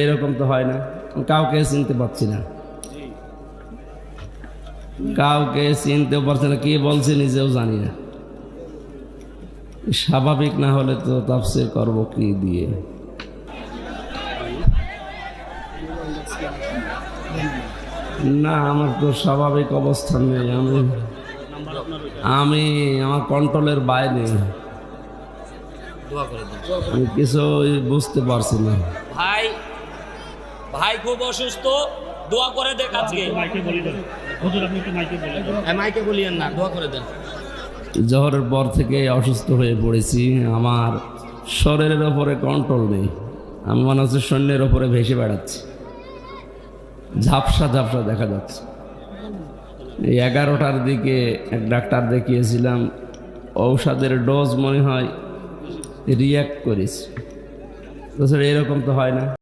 এরকম তো হয় না, কাউকে চিনতে পারছি না, কাউকে চিনতেও পারছি না, কি বলছে নিজেও জানি না। স্বাভাবিক না হলে তো তাফসীর করব কি দিয়ে? না, আমার তো স্বাভাবিক অবস্থান নেই, আমি আমার কন্ট্রোলের বাইরে, আমি কিছু বুঝতে পারছি না। ভাই ভাই খুব অসুস্থ, দোয়া করে দেন আজকে। মাইকে বলিয়েন না, দোয়া করে দেন। জোহরের পর থেকে অসুস্থ হয়ে পড়েছি, আমার শরীরের ওপরে কন্ট্রোল নেই, আমি মনে হচ্ছে সৈন্যের ওপরে ভেসে বেড়াচ্ছি, ঝাপসা ঝাপসা দেখা যাচ্ছে। এই 11টার দিকে এক ডাক্তার দেখিয়েছিলাম, ঔষধের ডোজ মনে হয় রিয়্যাক্ট করেছে। এরকম তো হয় না।